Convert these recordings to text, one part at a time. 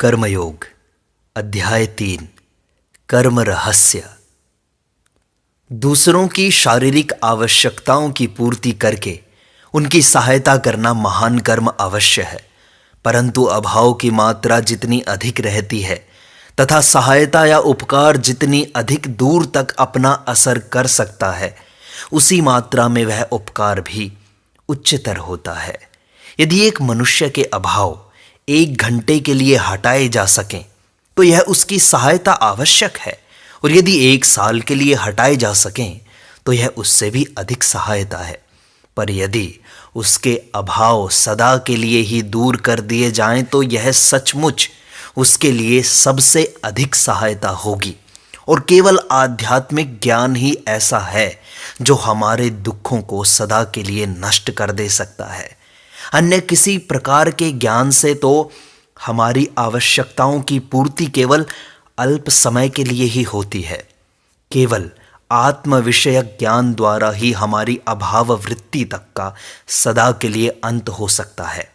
कर्मयोग अध्याय 3 कर्म रहस्य। दूसरों की शारीरिक आवश्यकताओं की पूर्ति करके उनकी सहायता करना महान कर्म अवश्य है, परंतु अभाव की मात्रा जितनी अधिक रहती है तथा सहायता या उपकार जितनी अधिक दूर तक अपना असर कर सकता है, उसी मात्रा में वह उपकार भी उच्चतर होता है। यदि एक मनुष्य के अभाव 1 घंटे के लिए हटाए जा सकें तो यह उसकी सहायता आवश्यक है, और यदि 1 साल के लिए हटाए जा सकें तो यह उससे भी अधिक सहायता है। पर यदि उसके अभाव सदा के लिए ही दूर कर दिए जाएं तो यह सचमुच उसके लिए सबसे अधिक सहायता होगी। और केवल आध्यात्मिक ज्ञान ही ऐसा है जो हमारे दुखों को सदा के लिए नष्ट कर दे सकता है। अन्य किसी प्रकार के ज्ञान से तो हमारी आवश्यकताओं की पूर्ति केवल अल्प समय के लिए ही होती है। केवल आत्म विषयक ज्ञान द्वारा ही हमारी अभाव वृत्ति तक का सदा के लिए अंत हो सकता है।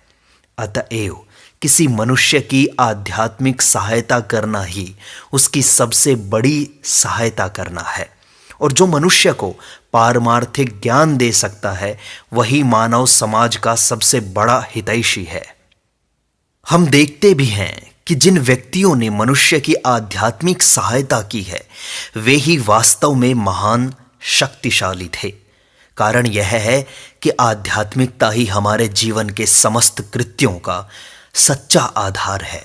अतएव किसी मनुष्य की आध्यात्मिक सहायता करना ही उसकी सबसे बड़ी सहायता करना है, और जो मनुष्य को पारमार्थिक ज्ञान दे सकता है वही मानव समाज का सबसे बड़ा हितैषी है। हम देखते भी हैं कि जिन व्यक्तियों ने मनुष्य की आध्यात्मिक सहायता की है वे ही वास्तव में महान शक्तिशाली थे। कारण यह है कि आध्यात्मिकता ही हमारे जीवन के समस्त कृत्यों का सच्चा आधार है।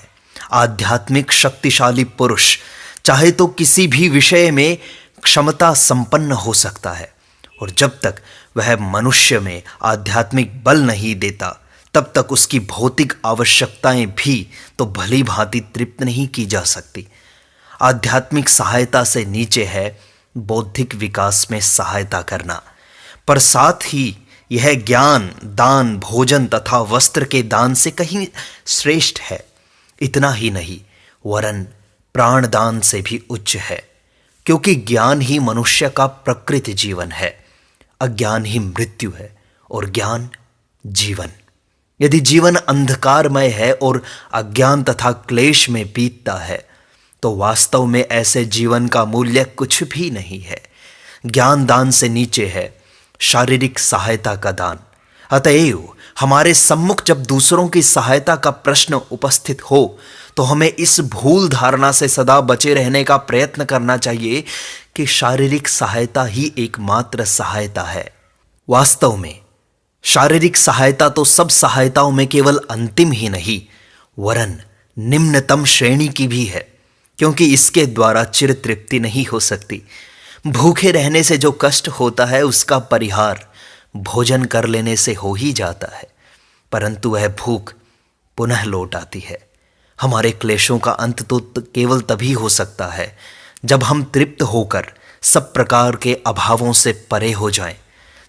आध्यात्मिक शक्तिशाली पुरुष चाहे तो किसी भी विषय में क्षमता संपन्न हो सकता है, और जब तक वह मनुष्य में आध्यात्मिक बल नहीं देता तब तक उसकी भौतिक आवश्यकताएं भी तो भली भांति तृप्त नहीं की जा सकती। आध्यात्मिक सहायता से नीचे है बौद्धिक विकास में सहायता करना, पर साथ ही यह ज्ञान, दान, भोजन तथा वस्त्र के दान से कहीं श्रेष्ठ है। इतना ही नहीं, वरन प्राण दान से भी उच्च है, क्योंकि ज्ञान ही मनुष्य का प्रकृत जीवन है, अज्ञान ही मृत्यु है और ज्ञान जीवन। यदि जीवन अंधकारमय है और अज्ञान तथा क्लेश में बीतता है तो वास्तव में ऐसे जीवन का मूल्य कुछ भी नहीं है। ज्ञान दान से नीचे है शारीरिक सहायता का दान। अतएव हमारे सम्मुख जब दूसरों की सहायता का प्रश्न उपस्थित हो तो हमें इस भूल धारणा से सदा बचे रहने का प्रयत्न करना चाहिए कि शारीरिक सहायता ही एकमात्र सहायता है। वास्तव में शारीरिक सहायता तो सब सहायताओं में केवल अंतिम ही नहीं वरन निम्नतम श्रेणी की भी है, क्योंकि इसके द्वारा चिर तृप्ति नहीं हो सकती। भूखे रहने से जो कष्ट होता है उसका परिहार भोजन कर लेने से हो ही जाता है, परंतु वह भूख पुनः लौट आती है। हमारे क्लेशों का अंत तो केवल तभी हो सकता है जब हम तृप्त होकर सब प्रकार के अभावों से परे हो जाएं।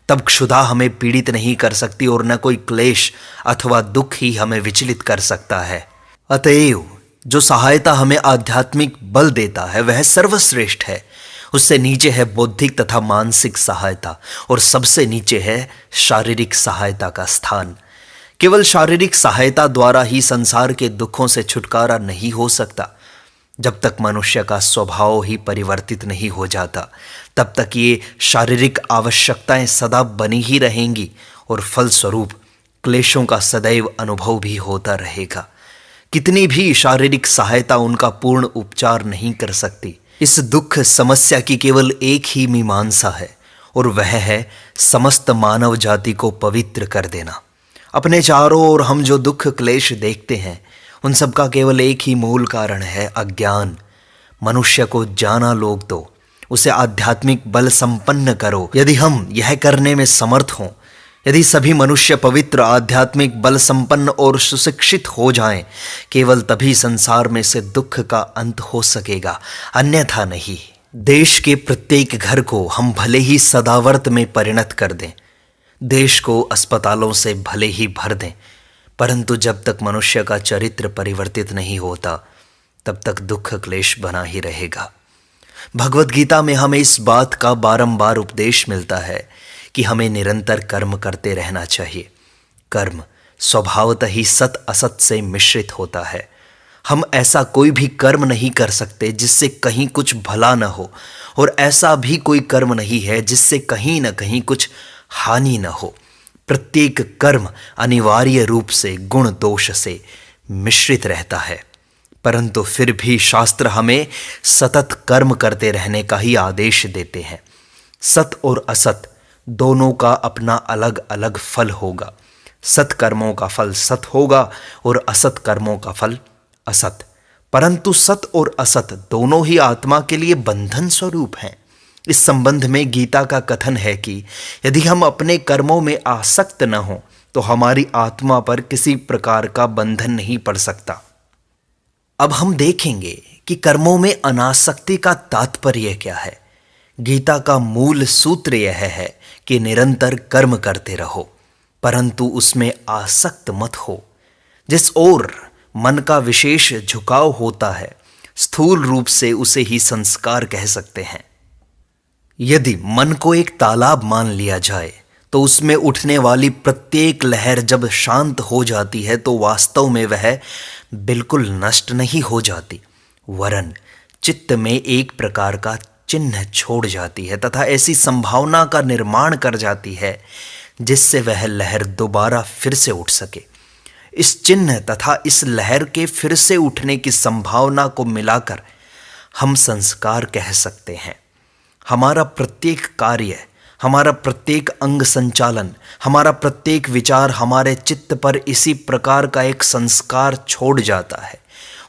तब क्षुधा हमें पीड़ित नहीं कर सकती और न कोई क्लेश अथवा दुख ही हमें विचलित कर सकता है। अतएव जो सहायता हमें आध्यात्मिक बल देता है वह सर्वश्रेष्ठ है। उससे नीचे है बौद्धिक तथा मानसिक सहायता, और सबसे नीचे है शारीरिक सहायता का स्थान। केवल शारीरिक सहायता द्वारा ही संसार के दुखों से छुटकारा नहीं हो सकता। जब तक मनुष्य का स्वभाव ही परिवर्तित नहीं हो जाता तब तक ये शारीरिक आवश्यकताएं सदा बनी ही रहेंगी, और फलस्वरूप क्लेशों का सदैव अनुभव भी होता रहेगा। कितनी भी शारीरिक सहायता उनका पूर्ण उपचार नहीं कर सकती। इस दुख समस्या की केवल एक ही मीमांसा है, और वह है समस्त मानव जाति को पवित्र कर देना। अपने चारों ओर हम जो दुख क्लेश देखते हैं उन सब का केवल एक ही मूल कारण है अज्ञान। मनुष्य को जाना लोग दो, उसे आध्यात्मिक बल संपन्न करो। यदि हम यह करने में समर्थ हों, यदि सभी मनुष्य पवित्र, आध्यात्मिक, बल संपन्न और सुशिक्षित हो जाएं, केवल तभी संसार में से दुख का अंत हो सकेगा, अन्यथा नहीं। देश के प्रत्येक घर को हम भले ही सदावर्त में परिणत कर दें, देश को अस्पतालों से भले ही भर दें, परंतु जब तक मनुष्य का चरित्र परिवर्तित नहीं होता तब तक दुख क्लेश बना ही रहेगा। भगवत गीता में हमें इस बात का बारंबार उपदेश मिलता है कि हमें निरंतर कर्म करते रहना चाहिए। कर्म स्वभावतः ही सत असत से मिश्रित होता है। हम ऐसा कोई भी कर्म नहीं कर सकते जिससे कहीं कुछ भला न हो, और ऐसा भी कोई कर्म नहीं है जिससे कहीं न कहीं कुछ हानि न हो। प्रत्येक कर्म अनिवार्य रूप से गुण दोष से मिश्रित रहता है, परंतु फिर भी शास्त्र हमें सतत कर्म करते रहने का ही आदेश देते हैं। सत और असत दोनों का अपना अलग अलग फल होगा। सत कर्मों का फल सत होगा और असत कर्मों का फल असत, परंतु सत और असत दोनों ही आत्मा के लिए बंधन स्वरूप हैं। इस संबंध में गीता का कथन है कि यदि हम अपने कर्मों में आसक्त न हो तो हमारी आत्मा पर किसी प्रकार का बंधन नहीं पड़ सकता। अब हम देखेंगे कि कर्मों में अनासक्ति का तात्पर्य क्या है। गीता का मूल सूत्र यह है कि निरंतर कर्म करते रहो, परंतु उसमें आसक्त मत हो। जिस ओर मन का विशेष झुकाव होता है, स्थूल रूप से उसे ही संस्कार कह सकते हैं। यदि मन को एक तालाब मान लिया जाए तो उसमें उठने वाली प्रत्येक लहर जब शांत हो जाती है तो वास्तव में वह बिल्कुल नष्ट नहीं हो जाती, वरन चित्त में एक प्रकार का चिन्ह छोड़ जाती है तथा ऐसी संभावना का निर्माण कर जाती है जिससे वह लहर दोबारा फिर से उठ सके। इस चिन्ह तथा इस लहर के फिर से उठने की संभावना को मिलाकर हम संस्कार कह सकते हैं। हमारा प्रत्येक कार्य, हमारा प्रत्येक अंग संचालन, हमारा प्रत्येक विचार हमारे चित्त पर इसी प्रकार का एक संस्कार छोड़ जाता है।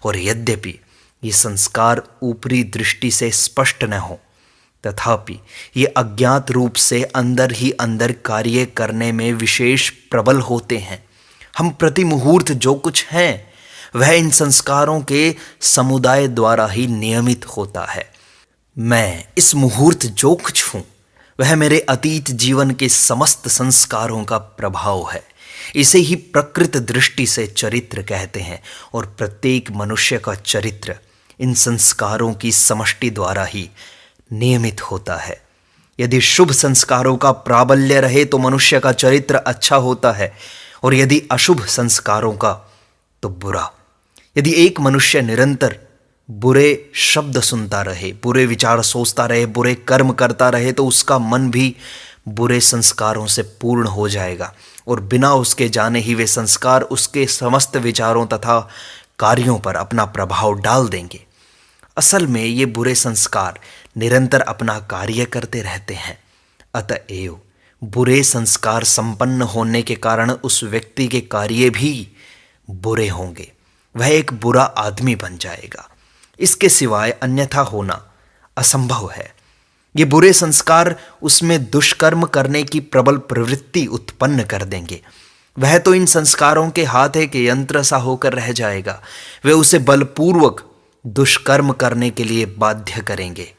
और यद्यपि ये संस्कार ऊपरी दृष्टि से स्पष्ट न हो, तथापि ये अज्ञात रूप से अंदर ही अंदर कार्य करने में विशेष प्रबल होते हैं। हम प्रति मुहूर्त जो कुछ हैं वह इन संस्कारों के समुदाय द्वारा ही नियमित होता है। मैं इस मुहूर्त जो कुछ हूँ वह मेरे अतीत जीवन के समस्त संस्कारों का प्रभाव है। इसे ही प्रकृत दृष्टि से चरित्र कहते हैं, और प्रत्येक मनुष्य का चरित्र इन संस्कारों की समष्टि द्वारा ही नियमित होता है। यदि शुभ संस्कारों का प्राबल्य रहे तो मनुष्य का चरित्र अच्छा होता है, और यदि अशुभ संस्कारों का तो बुरा। यदि एक मनुष्य निरंतर बुरे शब्द सुनता रहे, बुरे विचार सोचता रहे, बुरे कर्म करता रहे तो उसका मन भी बुरे संस्कारों से पूर्ण हो जाएगा, और बिना उसके जाने ही वे संस्कार उसके समस्त विचारों तथा कार्यों पर अपना प्रभाव डाल देंगे। असल में ये बुरे संस्कार निरंतर अपना कार्य करते रहते हैं। अतएव बुरे संस्कार संपन्न होने के कारण उस व्यक्ति के कार्य भी बुरे होंगे, वह एक बुरा आदमी बन जाएगा। इसके सिवाय अन्यथा होना असंभव है। ये बुरे संस्कार उसमें दुष्कर्म करने की प्रबल प्रवृत्ति उत्पन्न कर देंगे। वह तो इन संस्कारों के हाथे के यंत्र सा होकर रह जाएगा, वे उसे बलपूर्वक दुष्कर्म करने के लिए बाध्य करेंगे।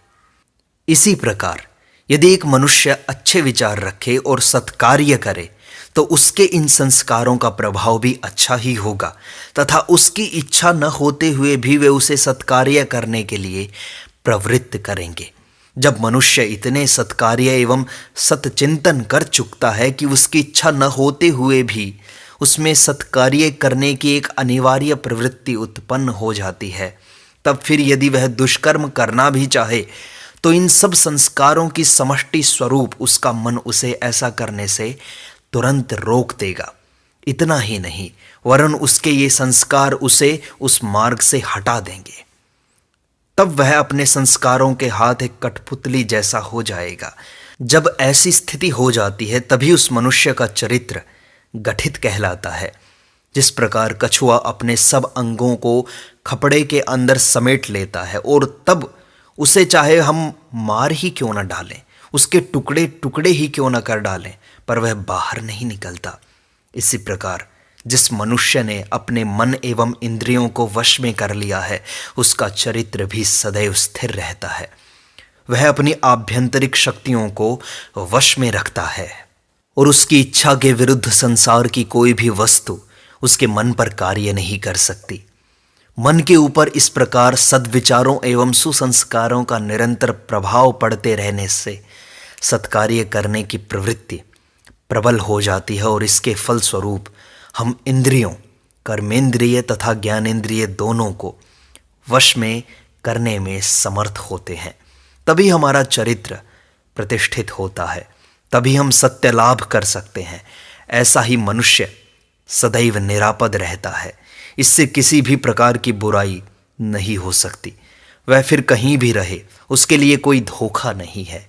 इसी प्रकार यदि एक मनुष्य अच्छे विचार रखे और सत्कार्य करे तो उसके इन संस्कारों का प्रभाव भी अच्छा ही होगा, तथा उसकी इच्छा न होते हुए भी वे उसे सत्कार्य करने के लिए प्रवृत्त करेंगे। जब मनुष्य इतने सत्कार्य एवं सत्चिंतन कर चुकता है कि उसकी इच्छा न होते हुए भी उसमें सत्कार्य करने की एक अनिवार्य प्रवृत्ति उत्पन्न हो जाती है, तब फिर यदि वह दुष्कर्म करना भी चाहे तो इन सब संस्कारों की समष्टि स्वरूप उसका मन उसे ऐसा करने से तुरंत रोक देगा। इतना ही नहीं, वरन उसके ये संस्कार उसे उस मार्ग से हटा देंगे। तब वह अपने संस्कारों के हाथ एक कठपुतली जैसा हो जाएगा। जब ऐसी स्थिति हो जाती है तभी उस मनुष्य का चरित्र गठित कहलाता है। जिस प्रकार कछुआ अपने सब अंगों को खपड़े के अंदर समेट लेता है और तब उसे चाहे हम मार ही क्यों न डालें, उसके टुकड़े टुकड़े ही क्यों न कर डालें, पर वह बाहर नहीं निकलता। इसी प्रकार जिस मनुष्य ने अपने मन एवं इंद्रियों को वश में कर लिया है उसका चरित्र भी सदैव स्थिर रहता है। वह अपनी आभ्यंतरिक शक्तियों को वश में रखता है और उसकी इच्छा के विरुद्ध संसार की कोई भी वस्तु उसके मन पर कार्य नहीं कर सकती। मन के ऊपर इस प्रकार सद्विचारों एवं सुसंस्कारों का निरंतर प्रभाव पड़ते रहने से सत्कार्य करने की प्रवृत्ति प्रबल हो जाती है और इसके फलस्वरूप हम इंद्रियों कर्मेंद्रिय तथा ज्ञानेंद्रिय दोनों को वश में करने में समर्थ होते हैं, तभी हमारा चरित्र प्रतिष्ठित होता है, तभी हम सत्य लाभ कर सकते हैं। ऐसा ही मनुष्य सदैव निरापद रहता है, इससे किसी भी प्रकार की बुराई नहीं हो सकती। वह फिर कहीं भी रहे, उसके लिए कोई धोखा नहीं है।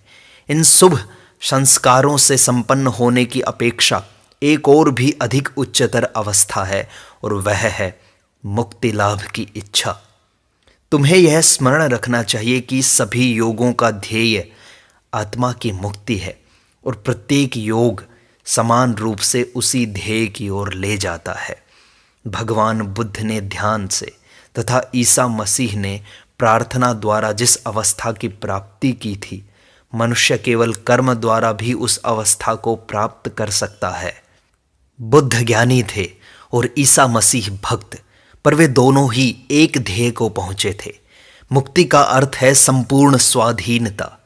इन शुभ संस्कारों से संपन्न होने की अपेक्षा एक और भी अधिक उच्चतर अवस्था है, और वह है मुक्ति लाभ की इच्छा। तुम्हें यह स्मरण रखना चाहिए कि सभी योगों का ध्येय आत्मा की मुक्ति है, और प्रत्येक योग समान रूप से उसी ध्येय की ओर ले जाता है। भगवान बुद्ध ने ध्यान से तथा ईसा मसीह ने प्रार्थना द्वारा जिस अवस्था की प्राप्ति की थी, मनुष्य केवल कर्म द्वारा भी उस अवस्था को प्राप्त कर सकता है। बुद्ध ज्ञानी थे और ईसा मसीह भक्त, पर वे दोनों ही एक ध्येय को पहुंचे थे। मुक्ति का अर्थ है संपूर्ण स्वाधीनता,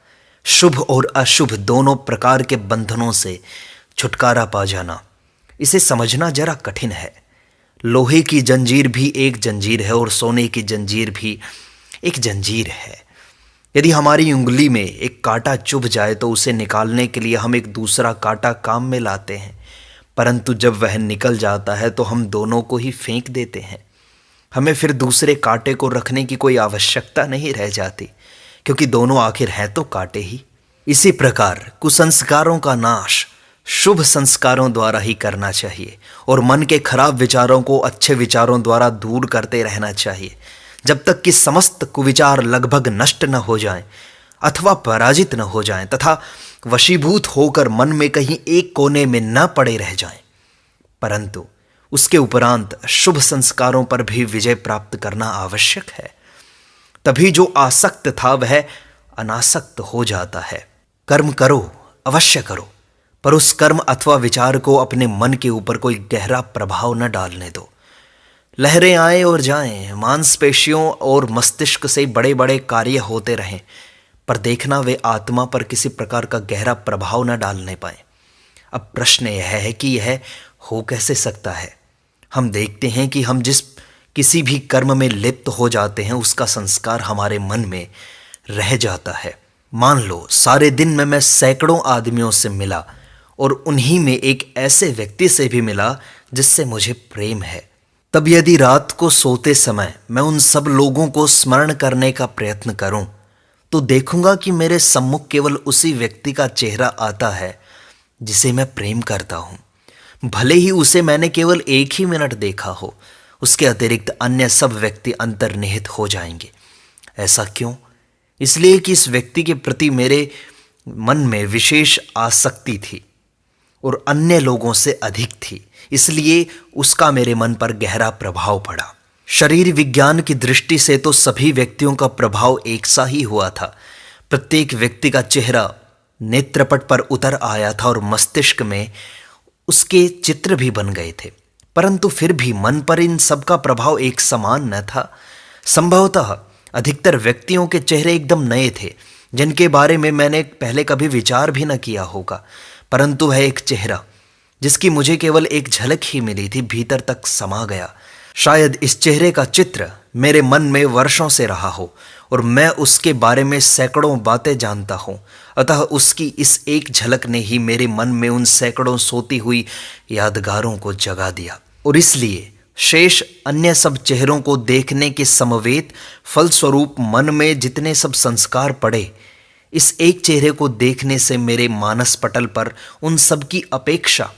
शुभ और अशुभ दोनों प्रकार के बंधनों से छुटकारा पा जाना। इसे समझना जरा कठिन है। लोहे की जंजीर भी एक जंजीर है और सोने की जंजीर भी एक जंजीर है। यदि हमारी उंगली में एक कांटा चुभ जाए तो उसे निकालने के लिए हम एक दूसरा कांटा काम में लाते हैं, परंतु जब वह निकल जाता है तो हम दोनों को ही फेंक देते हैं। हमें फिर दूसरे कांटे को रखने की कोई आवश्यकता नहीं रह जाती, क्योंकि दोनों आखिर हैं तो कांटे ही। इसी प्रकार कुसंस्कारों का नाश शुभ संस्कारों द्वारा ही करना चाहिए, और मन के खराब विचारों को अच्छे विचारों द्वारा दूर करते रहना चाहिए, जब तक कि समस्त कुविचार लगभग नष्ट न हो जाएं अथवा पराजित न हो जाएं तथा वशीभूत होकर मन में कहीं एक कोने में न पड़े रह जाएं। परंतु उसके उपरांत शुभ संस्कारों पर भी विजय प्राप्त करना आवश्यक है। तभी जो आसक्त था वह अनासक्त हो जाता है। कर्म करो, अवश्य करो, पर उस कर्म अथवा विचार को अपने मन के ऊपर कोई गहरा प्रभाव न डालने दो। लहरें आए और जाएं, मांसपेशियों और मस्तिष्क से बड़े बड़े कार्य होते रहें, पर देखना वे आत्मा पर किसी प्रकार का गहरा प्रभाव न डालने पाए। अब प्रश्न यह है कि यह हो कैसे सकता है। हम देखते हैं कि हम जिस किसी भी कर्म में लिप्त हो जाते हैं, उसका संस्कार हमारे मन में रह जाता है। मान लो सारे दिन में मैं सैकड़ों आदमियों से मिला, और उन्हीं में एक ऐसे व्यक्ति से भी मिला जिससे मुझे प्रेम है। तब यदि रात को सोते समय मैं उन सब लोगों को स्मरण करने का प्रयत्न करूं, तो देखूंगा कि मेरे सम्मुख केवल उसी व्यक्ति का चेहरा आता है जिसे मैं प्रेम करता हूं। भले ही उसे मैंने केवल एक ही मिनट देखा हो, उसके अतिरिक्त अन्य सब व्यक्ति अंतर्निहित हो जाएंगे। ऐसा क्यों? इसलिए कि इस व्यक्ति के प्रति मेरे मन में विशेष आसक्ति थी और अन्य लोगों से अधिक थी, इसलिए उसका मेरे मन पर गहरा प्रभाव पड़ा। शरीर विज्ञान की दृष्टि से तो सभी व्यक्तियों का प्रभाव एक सा ही हुआ था। प्रत्येक व्यक्ति का चेहरा नेत्रपट पर उतर आया था और मस्तिष्क में उसके चित्र भी बन गए थे, परंतु फिर भी मन पर इन सब का प्रभाव एक समान न था। संभवतः अधिकतर व्यक्तियों के चेहरे एकदम नए थे, जिनके बारे में मैंने पहले कभी विचार भी न किया होगा, परंतु वह एक चेहरा जिसकी मुझे केवल एक झलक ही मिली थी, भीतर तक समा गया। शायद इस चेहरे का चित्र मेरे मन में वर्षों से रहा हो और मैं उसके बारे में सैकड़ों बातें जानता हूँ। अतः उसकी इस एक झलक ने ही मेरे मन में उन सैकड़ों सोती हुई यादगारों को जगा दिया, और इसलिए शेष अन्य सब चेहरों को देखने के समवेत फलस्वरूप मन में जितने सब संस्कार पड़े, इस एक चेहरे को देखने से मेरे मानस पटल पर उन सब की अपेक्षा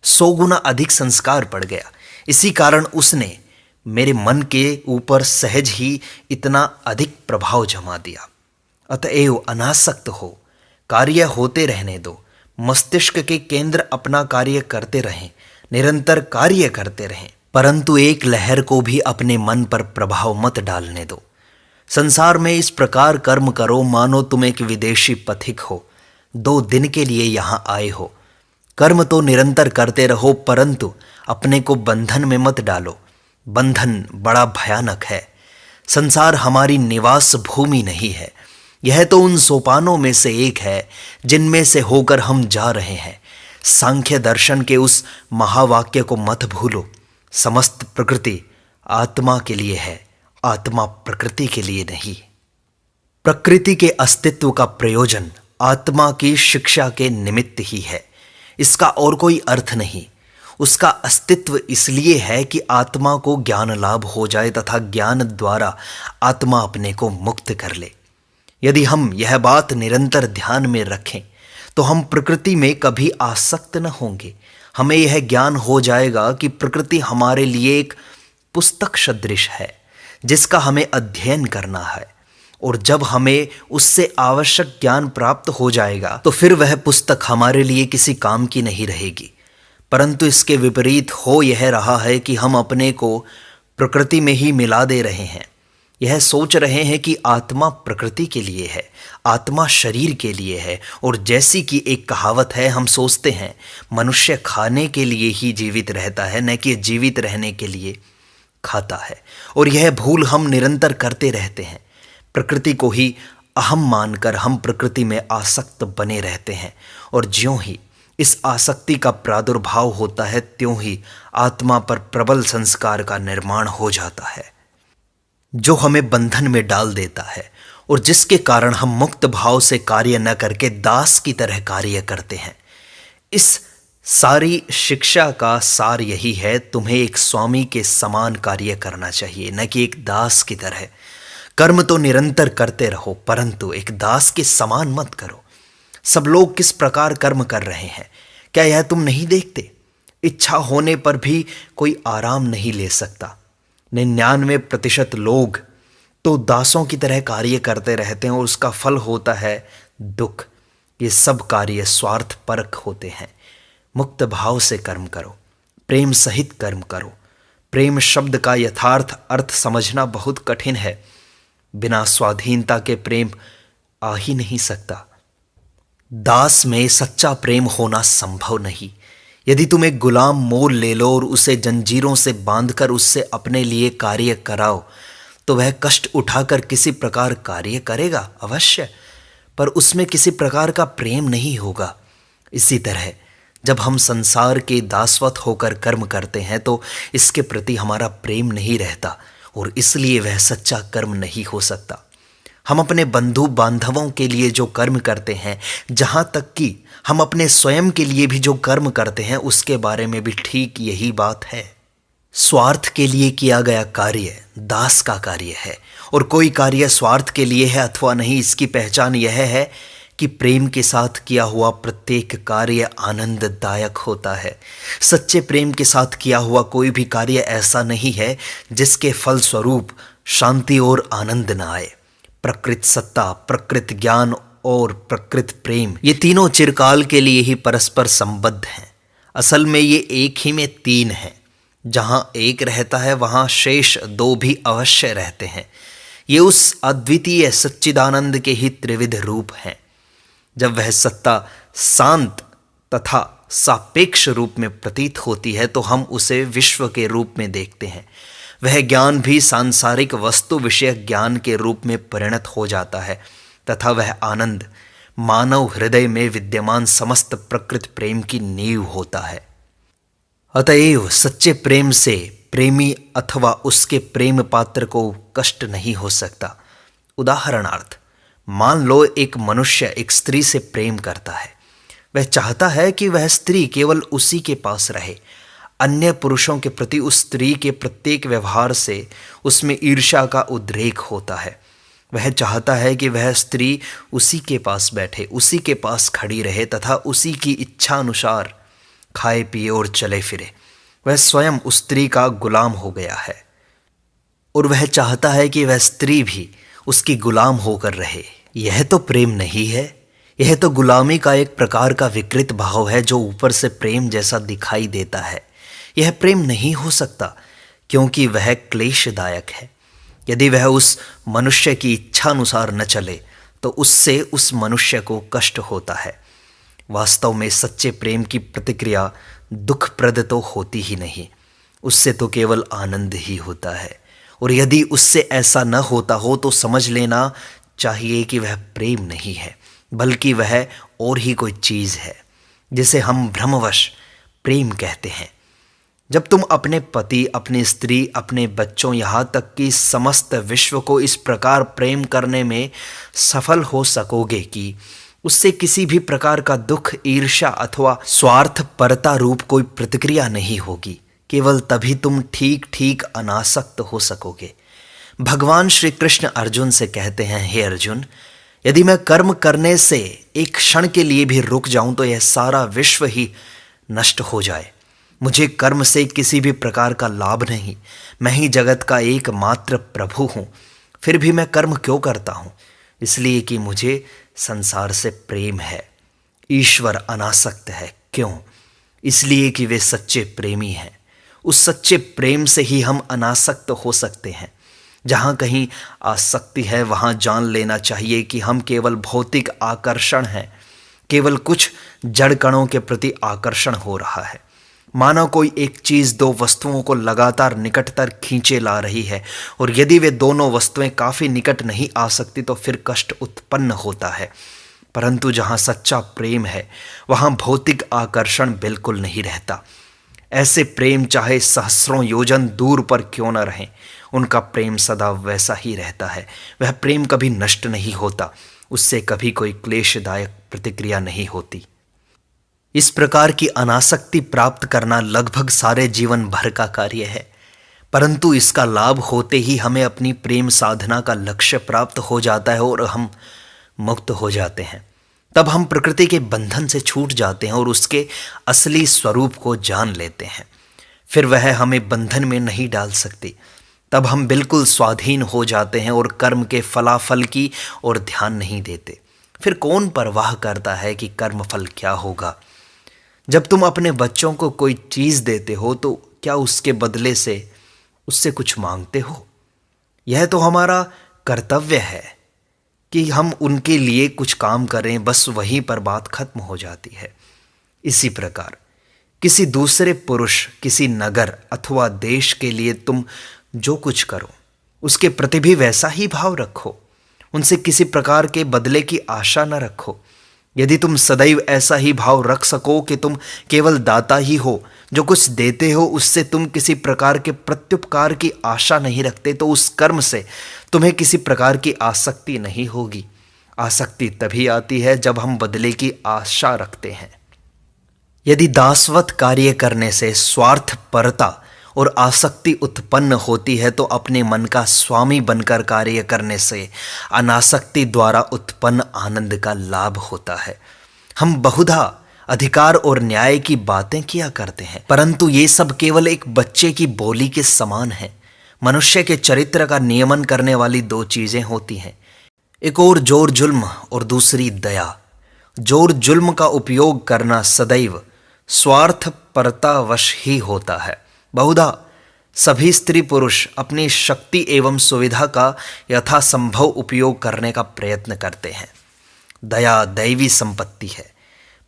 100 गुना अधिक संस्कार पड़ गया। इसी कारण उसने मेरे मन के ऊपर सहज ही इतना अधिक प्रभाव जमा दिया। अतएव अनासक्त हो, कार्य होते रहने दो, मस्तिष्क के केंद्र अपना कार्य करते रहें, निरंतर कार्य करते रहें, परंतु एक लहर को भी अपने मन पर प्रभाव मत डालने दो। संसार में इस प्रकार कर्म करो मानो तुम एक विदेशी पथिक हो, 2 दिन के लिए यहाँ आए हो। कर्म तो निरंतर करते रहो, परंतु अपने को बंधन में मत डालो। बंधन बड़ा भयानक है। संसार हमारी निवास भूमि नहीं है, यह तो उन सोपानों में से एक है जिनमें से होकर हम जा रहे हैं। सांख्य दर्शन के उस महावाक्य को मत भूलो। समस्त प्रकृति आत्मा के लिए है, आत्मा प्रकृति के लिए नहीं। प्रकृति के अस्तित्व का प्रयोजन आत्मा की शिक्षा के निमित्त ही है, इसका और कोई अर्थ नहीं। उसका अस्तित्व इसलिए है कि आत्मा को ज्ञान लाभ हो जाए तथा ज्ञान द्वारा आत्मा अपने को मुक्त कर ले। यदि हम यह बात निरंतर ध्यान में रखें तो हम प्रकृति में कभी आसक्त न होंगे। हमें यह ज्ञान हो जाएगा कि प्रकृति हमारे लिए एक पुस्तक सदृश है जिसका हमें अध्ययन करना है, और जब हमें उससे आवश्यक ज्ञान प्राप्त हो जाएगा तो फिर वह पुस्तक हमारे लिए किसी काम की नहीं रहेगी। परंतु इसके विपरीत हो यह रहा है कि हम अपने को प्रकृति में ही मिला दे रहे हैं। यह सोच रहे हैं कि आत्मा प्रकृति के लिए है, आत्मा शरीर के लिए है, और जैसी कि एक कहावत है, हम सोचते हैं मनुष्य खाने के लिए ही जीवित रहता है, न कि जीवित रहने के लिए खाता है। और यह भूल हम निरंतर करते रहते हैं। प्रकृति को ही अहम मानकर हम प्रकृति में आसक्त बने रहते हैं, और ज्यों ही इस आसक्ति का प्रादुर्भाव होता है त्यों ही आत्मा पर प्रबल संस्कार का निर्माण हो जाता है, जो हमें बंधन में डाल देता है, और जिसके कारण हम मुक्त भाव से कार्य न करके दास की तरह कार्य करते हैं। इस सारी शिक्षा का सार यही है, तुम्हें एक स्वामी के समान कार्य करना चाहिए, न कि एक दास की तरह। कर्म तो निरंतर करते रहो, परंतु एक दास के समान मत करो। सब लोग किस प्रकार कर्म कर रहे हैं, क्या यह तुम नहीं देखते? इच्छा होने पर भी कोई आराम नहीं ले सकता। 99% लोग तो दासों की तरह कार्य करते रहते हैं, और उसका फल होता है दुख। ये सब कार्य स्वार्थपरक होते हैं। मुक्त भाव से कर्म करो, प्रेम सहित कर्म करो। प्रेम शब्द का यथार्थ अर्थ समझना बहुत कठिन है। बिना स्वाधीनता के प्रेम आ ही नहीं सकता। दास में सच्चा प्रेम होना संभव नहीं। यदि तुम एक गुलाम मोल ले लो और उसे जंजीरों से बांधकर उससे अपने लिए कार्य कराओ, तो वह कष्ट उठाकर किसी प्रकार कार्य करेगा अवश्य, पर उसमें किसी प्रकार का प्रेम नहीं होगा। इसी तरह जब हम संसार के दासवत होकर कर्म करते हैं तो इसके प्रति हमारा प्रेम नहीं रहता, और इसलिए वह सच्चा कर्म नहीं हो सकता। हम अपने बंधु बांधवों के लिए जो कर्म करते हैं, जहाँ तक कि हम अपने स्वयं के लिए भी जो कर्म करते हैं, उसके बारे में भी ठीक यही बात है। स्वार्थ के लिए किया गया कार्य दास का कार्य है, और कोई कार्य स्वार्थ के लिए है अथवा नहीं, इसकी पहचान यह है कि प्रेम के साथ किया हुआ प्रत्येक कार्य आनंददायक होता है। सच्चे प्रेम के साथ किया हुआ कोई भी कार्य ऐसा नहीं है जिसके फल स्वरूप शांति और आनंद न आए। प्रकृत सत्ता, प्रकृत ज्ञान और प्रकृत प्रेम, ये तीनों चिरकाल के लिए ही परस्पर संबद्ध हैं। असल में ये एक ही में तीन हैं। जहाँ एक रहता है वहाँ शेष दो भी अवश्य रहते हैं। ये उस अद्वितीय सच्चिदानंद के ही त्रिविध रूप हैं। जब वह सत्ता शांत तथा सापेक्ष रूप में प्रतीत होती है तो हम उसे विश्व के रूप में देखते हैं। वह ज्ञान भी सांसारिक वस्तु विषयक ज्ञान के रूप में परिणत हो जाता है, तथा वह आनंद मानव हृदय में विद्यमान समस्त प्रकृत प्रेम की नींव होता है। अतएव सच्चे प्रेम से प्रेमी अथवा उसके प्रेम पात्र को कष्ट नहीं हो सकता। उदाहरणार्थ, मान लो एक मनुष्य एक स्त्री से प्रेम करता है। वह चाहता है कि वह स्त्री केवल उसी के पास रहे। अन्य पुरुषों के प्रति उस स्त्री के प्रत्येक व्यवहार से उसमें ईर्ष्या का उद्रेक होता है। वह चाहता है कि वह स्त्री उसी के पास बैठे, उसी के पास खड़ी रहे तथा उसी की इच्छा अनुसार खाए पिए और चले फिरे। वह स्वयं उस स्त्री का गुलाम हो गया है, और वह चाहता है कि वह स्त्री भी उसकी गुलाम होकर रहे। यह तो प्रेम नहीं है, यह तो गुलामी का एक प्रकार का विकृत भाव है जो ऊपर से प्रेम जैसा दिखाई देता है। यह प्रेम नहीं हो सकता, क्योंकि वह क्लेशदायक है। यदि वह उस मनुष्य की इच्छा अनुसार न चले तो उससे उस मनुष्य को कष्ट होता है। वास्तव में सच्चे प्रेम की प्रतिक्रिया दुखप्रद तो होती ही नहीं, उससे तो केवल आनंद ही होता है। और यदि उससे ऐसा न होता हो तो समझ लेना चाहिए कि वह प्रेम नहीं है, बल्कि वह और ही कोई चीज़ है जिसे हम भ्रमवश प्रेम कहते हैं। जब तुम अपने पति, अपनी स्त्री, अपने बच्चों, यहाँ तक कि समस्त विश्व को इस प्रकार प्रेम करने में सफल हो सकोगे कि उससे किसी भी प्रकार का दुख, ईर्ष्या अथवा स्वार्थपरता रूप कोई प्रतिक्रिया नहीं होगी, केवल तभी तुम ठीक ठीक अनासक्त हो सकोगे। भगवान श्री कृष्ण अर्जुन से कहते हैं, हे अर्जुन, यदि मैं कर्म करने से एक क्षण के लिए भी रुक जाऊं तो यह सारा विश्व ही नष्ट हो जाए। मुझे कर्म से किसी भी प्रकार का लाभ नहीं, मैं ही जगत का एकमात्र प्रभु हूँ। फिर भी मैं कर्म क्यों करता हूँ? इसलिए कि मुझे संसार से प्रेम है। ईश्वर अनासक्त है। क्यों? इसलिए कि वे सच्चे प्रेमी हैं। उस सच्चे प्रेम से ही हम अनासक्त हो सकते हैं। जहाँ कहीं आसक्ति है वहाँ जान लेना चाहिए कि हम केवल भौतिक आकर्षण हैं, केवल कुछ जड़ कणों के प्रति आकर्षण हो रहा है। मानो कोई एक चीज़ दो वस्तुओं को लगातार निकटतर खींचे ला रही है, और यदि वे दोनों वस्तुएं काफ़ी निकट नहीं आ सकती तो फिर कष्ट उत्पन्न होता है। परंतु जहाँ सच्चा प्रेम है वहाँ भौतिक आकर्षण बिल्कुल नहीं रहता। ऐसे प्रेम चाहे सहस्रों योजन दूर पर क्यों न रहें, उनका प्रेम सदा वैसा ही रहता है। वह प्रेम कभी नष्ट नहीं होता, उससे कभी कोई क्लेशदायक प्रतिक्रिया नहीं होती। इस प्रकार की अनासक्ति प्राप्त करना लगभग सारे जीवन भर का कार्य है, परंतु इसका लाभ होते ही हमें अपनी प्रेम साधना का लक्ष्य प्राप्त हो जाता है और हम मुक्त हो जाते हैं। तब हम प्रकृति के बंधन से छूट जाते हैं और उसके असली स्वरूप को जान लेते हैं। फिर वह हमें बंधन में नहीं डाल सकती। तब हम बिल्कुल स्वाधीन हो जाते हैं और कर्म के फलाफल की ओर ध्यान नहीं देते। फिर कौन परवाह करता है कि कर्म फल क्या होगा? जब तुम अपने बच्चों को कोई चीज़ देते हो तो क्या उसके बदले से उससे कुछ मांगते हो? यह तो हमारा कर्तव्य है कि हम उनके लिए कुछ काम करें, बस वहीं पर बात खत्म हो जाती है। इसी प्रकार किसी दूसरे पुरुष, किसी नगर अथवा देश के लिए तुम जो कुछ करो उसके प्रति भी वैसा ही भाव रखो। उनसे किसी प्रकार के बदले की आशा न रखो। यदि तुम सदैव ऐसा ही भाव रख सको कि तुम केवल दाता ही हो, जो कुछ देते हो उससे तुम किसी प्रकार के प्रत्युपकार की आशा नहीं रखते, तो उस कर्म से तुम्हें किसी प्रकार की आसक्ति नहीं होगी। आसक्ति तभी आती है जब हम बदले की आशा रखते हैं। यदि दासवत कार्य करने से स्वार्थपरता और आसक्ति उत्पन्न होती है तो अपने मन का स्वामी बनकर कार्य करने से अनासक्ति द्वारा उत्पन्न आनंद का लाभ होता है। हम बहुधा अधिकार और न्याय की बातें किया करते हैं, परंतु ये सब केवल एक बच्चे की बोली के समान है। मनुष्य के चरित्र का नियमन करने वाली दो चीजें होती हैं, एक और जोर जुल्म और दूसरी दया। जोर जुल्म का उपयोग करना सदैव स्वार्थपरतावश ही होता है। बहुधा सभी स्त्री पुरुष अपनी शक्ति एवं सुविधा का यथासंभव उपयोग करने का प्रयत्न करते हैं। दया दैवी संपत्ति है।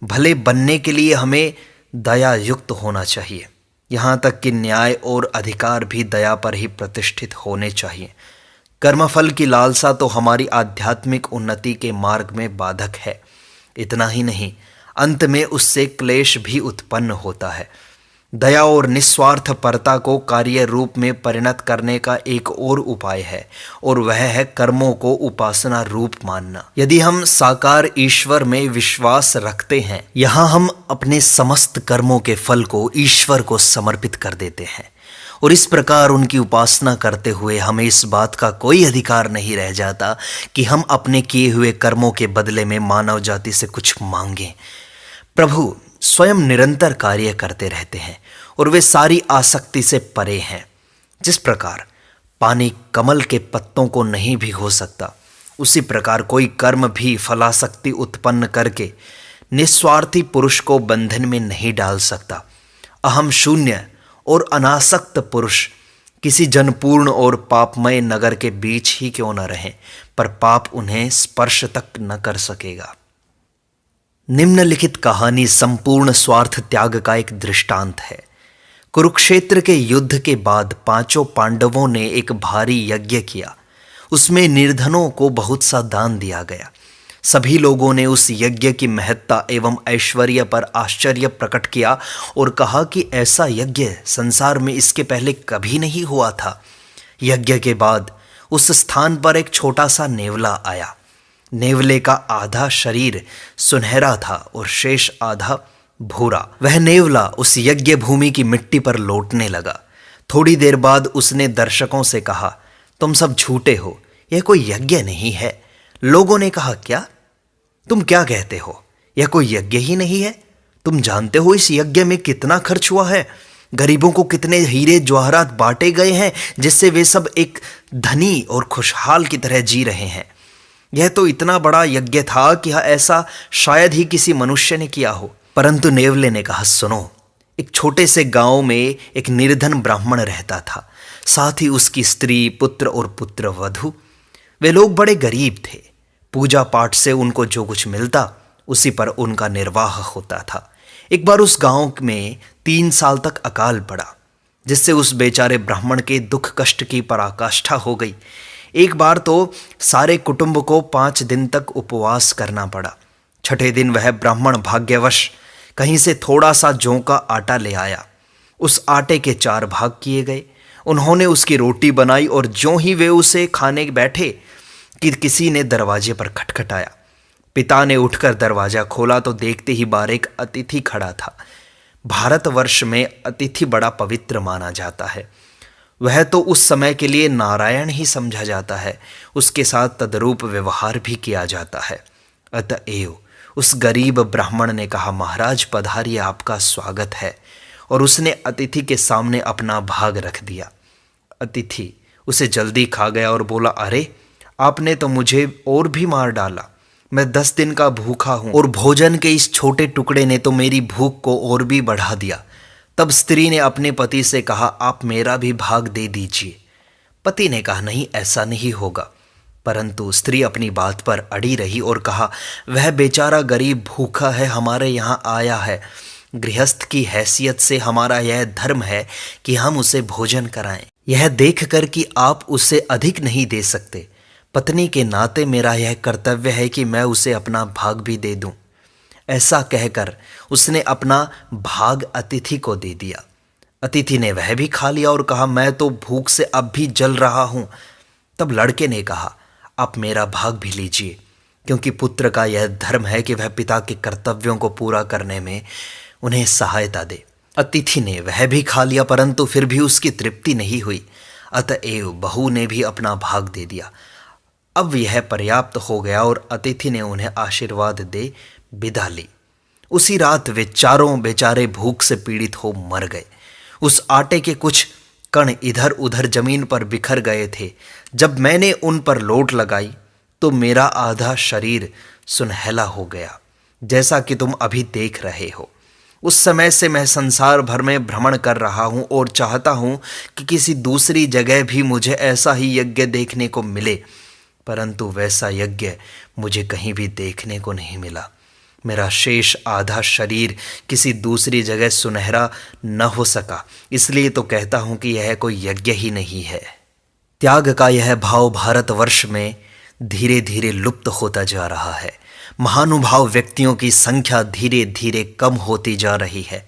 भले बनने के लिए हमें दया युक्त होना चाहिए। यहाँ तक कि न्याय और अधिकार भी दया पर ही प्रतिष्ठित होने चाहिए। कर्मफल की लालसा तो हमारी आध्यात्मिक उन्नति के मार्ग में बाधक है। इतना ही नहीं, अंत में उससे क्लेश भी उत्पन्न होता है। दया और निस्वार्थपरता को कार्य रूप में परिणत करने का एक और उपाय है, और वह है कर्मों को उपासना रूप मानना। यदि हम साकार ईश्वर में विश्वास रखते हैं, यहाँ हम अपने समस्त कर्मों के फल को ईश्वर को समर्पित कर देते हैं, और इस प्रकार उनकी उपासना करते हुए हमें इस बात का कोई अधिकार नहीं रह जाता कि हम अपने किए हुए कर्मों के बदले में मानव जाति से कुछ मांगें। प्रभु स्वयं निरंतर कार्य करते रहते हैं और वे सारी आसक्ति से परे हैं। जिस प्रकार पानी कमल के पत्तों को नहीं भिगो सकता, उसी प्रकार कोई कर्म भी फलासक्ति उत्पन्न करके निस्वार्थी पुरुष को बंधन में नहीं डाल सकता। अहम शून्य और अनासक्त पुरुष किसी जनपूर्ण और पापमय नगर के बीच ही क्यों न रहें, पर पाप उन्हें स्पर्श तक न कर सकेगा। निम्नलिखित कहानी संपूर्ण स्वार्थ त्याग का एक दृष्टांत है। कुरुक्षेत्र के युद्ध के बाद पांचों पांडवों ने एक भारी यज्ञ किया। उसमें निर्धनों को बहुत सा दान दिया गया। सभी लोगों ने उस यज्ञ की महत्ता एवं ऐश्वर्य पर आश्चर्य प्रकट किया और कहा कि ऐसा यज्ञ संसार में इसके पहले कभी नहीं हुआ था। यज्ञ के बाद उस स्थान पर एक छोटा सा नेवला आया। नेवले का आधा शरीर सुनहरा था और शेष आधा भूरा। वह नेवला उस यज्ञ भूमि की मिट्टी पर लौटने लगा। थोड़ी देर बाद उसने दर्शकों से कहा, तुम सब झूठे हो, यह कोई यज्ञ नहीं है। लोगों ने कहा, क्या? तुम क्या कहते हो? यह कोई यज्ञ ही नहीं है। तुम जानते हो इस यज्ञ में कितना खर्च हुआ है, गरीबों को कितने हीरे जवाहरात बांटे गए हैं, जिससे वे सब एक धनी और खुशहाल की तरह जी रहे हैं। यह तो इतना बड़ा यज्ञ था कि ऐसा शायद ही किसी मनुष्य ने किया हो। परंतु नेवले ने कहा, सुनो, एक छोटे से गांव में एक निर्धन ब्राह्मण रहता था, साथ ही उसकी स्त्री, पुत्र और पुत्र वधू। वे लोग बड़े गरीब थे। पूजा पाठ से उनको जो कुछ मिलता उसी पर उनका निर्वाह होता था। एक बार उस गांव में 3 साल तक अकाल पड़ा, जिससे उस बेचारे ब्राह्मण के दुख कष्ट की पराकाष्ठा हो गई। एक बार तो सारे कुटुंब को 5 दिन तक उपवास करना पड़ा। छठे दिन वह ब्राह्मण भाग्यवश कहीं से थोड़ा सा जौ का आटा ले आया। उस आटे के 4 भाग किए गए। उन्होंने उसकी रोटी बनाई और ज्यों ही वे उसे खाने बैठे कि किसी ने दरवाजे पर खटखटाया। पिता ने उठकर दरवाजा खोला तो देखते ही बाहर एक अतिथि खड़ा था। भारतवर्ष में अतिथि बड़ा पवित्र माना जाता है। वह तो उस समय के लिए नारायण ही समझा जाता है। उसके साथ तद्रूप व्यवहार भी किया जाता है। अतएव उस गरीब ब्राह्मण ने कहा, महाराज पधारिए, आपका स्वागत है। और उसने अतिथि के सामने अपना भाग रख दिया। अतिथि उसे जल्दी खा गया और बोला, अरे आपने तो मुझे और भी मार डाला। मैं 10 दिन का भूखा हूं और भोजन के इस छोटे टुकड़े ने तो मेरी भूख को और भी बढ़ा दिया। तब स्त्री ने अपने पति से कहा, आप मेरा भी भाग दे दीजिए। पति ने कहा, नहीं, ऐसा नहीं होगा। परंतु स्त्री अपनी बात पर अड़ी रही और कहा, वह बेचारा गरीब भूखा है, हमारे यहाँ आया है। गृहस्थ की हैसियत से हमारा यह धर्म है कि हम उसे भोजन कराएं। यह देखकर कि आप उसे अधिक नहीं दे सकते, पत्नी के नाते मेरा यह कर्तव्य है कि मैं उसे अपना भाग भी दे दूं। ऐसा कहकर उसने अपना भाग अतिथि को दे दिया। अतिथि ने वह भी खा लिया और कहा, मैं तो भूख से अब भी जल रहा हूं। तब लड़के ने कहा, आप मेरा भाग भी लीजिए, क्योंकि पुत्र का यह धर्म है कि वह पिता के कर्तव्यों को पूरा करने में उन्हें सहायता दे। अतिथि ने वह भी खा लिया, परंतु फिर भी उसकी तृप्ति नहीं हुई। अतएव बहू ने भी अपना भाग दे दिया। अब यह पर्याप्त हो गया और अतिथि ने उन्हें आशीर्वाद दे विदा ली। उसी रात वे चारों बेचारे भूख से पीड़ित हो मर गए। उस आटे के कुछ कण इधर उधर जमीन पर बिखर गए थे। जब मैंने उन पर लोट लगाई तो मेरा आधा शरीर सुनहला हो गया, जैसा कि तुम अभी देख रहे हो। उस समय से मैं संसार भर में भ्रमण कर रहा हूं और चाहता हूं कि किसी दूसरी जगह भी मुझे ऐसा ही यज्ञ देखने को मिले, परंतु वैसा यज्ञ मुझे कहीं भी देखने को नहीं मिला। मेरा शेष आधा शरीर किसी दूसरी जगह सुनहरा न हो सका, इसलिए तो कहता हूं कि यह कोई यज्ञ ही नहीं है। त्याग का यह भाव भारतवर्ष में धीरे धीरे लुप्त होता जा रहा है। महानुभाव व्यक्तियों की संख्या धीरे धीरे कम होती जा रही है।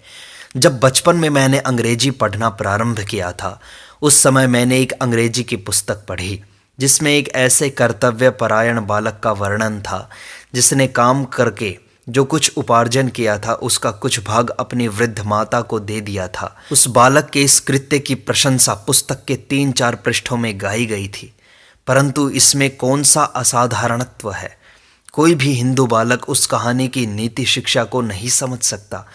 जब बचपन में मैंने अंग्रेजी पढ़ना प्रारंभ किया था, उस समय मैंने एक अंग्रेजी की पुस्तक पढ़ी जिसमें एक ऐसे कर्तव्य परायण बालक का वर्णन था जिसने काम करके जो कुछ उपार्जन किया था उसका कुछ भाग अपनी वृद्ध माता को दे दिया था। उस बालक के इस कृत्य की प्रशंसा पुस्तक के 3-4 पृष्ठों में गाई गई थी, परंतु इसमें कौन सा असाधारणत्व है? कोई भी हिंदू बालक उस कहानी की नीति शिक्षा को नहीं समझ सकता,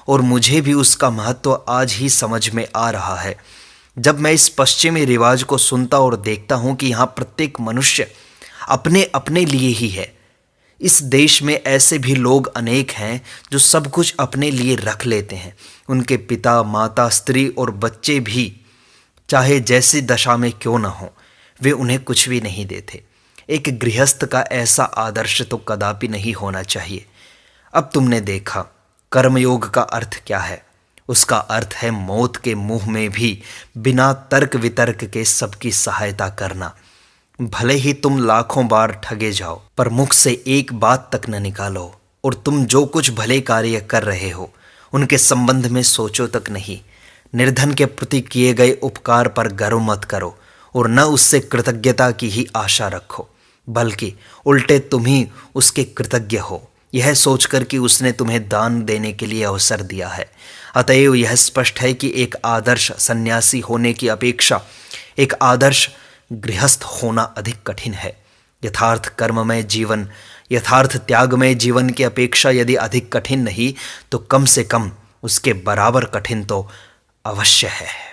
और मुझे भी उसका महत्व आज ही समझ में आ रहा है जब मैं इस पश्चिमी रिवाज को सुनता और देखता हूं कि यहाँ प्रत्येक मनुष्य अपने अपने लिए ही है। इस देश में ऐसे भी लोग अनेक हैं जो सब कुछ अपने लिए रख लेते हैं। उनके पिता, माता, स्त्री और बच्चे भी चाहे जैसी दशा में क्यों न हो, वे उन्हें कुछ भी नहीं देते। एक गृहस्थ का ऐसा आदर्श तो कदापि नहीं होना चाहिए। अब तुमने देखा कर्मयोग का अर्थ क्या है। उसका अर्थ है मौत के मुंह में भी बिना तर्क वितर्क के सबकी सहायता करना। भले ही तुम लाखों बार ठगे जाओ, पर मुख से एक बात तक न निकालो, और तुम जो कुछ भले कार्य कर रहे हो उनके संबंध में सोचो तक नहीं। निर्धन के प्रति किए गए उपकार पर गर्व मत करो और न उससे कृतज्ञता की ही आशा रखो, बल्कि उल्टे तुम ही उसके कृतज्ञ हो, यह सोचकर कि उसने तुम्हें दान देने के लिए अवसर दिया है। अतएव यह स्पष्ट है कि एक आदर्श सन्यासी होने की अपेक्षा एक आदर्श गृहस्थ होना अधिक कठिन है। यथार्थ कर्ममय जीवन, यथार्थ त्यागमय जीवन की अपेक्षा यदि अधिक कठिन नहीं तो कम से कम उसके बराबर कठिन तो अवश्य है।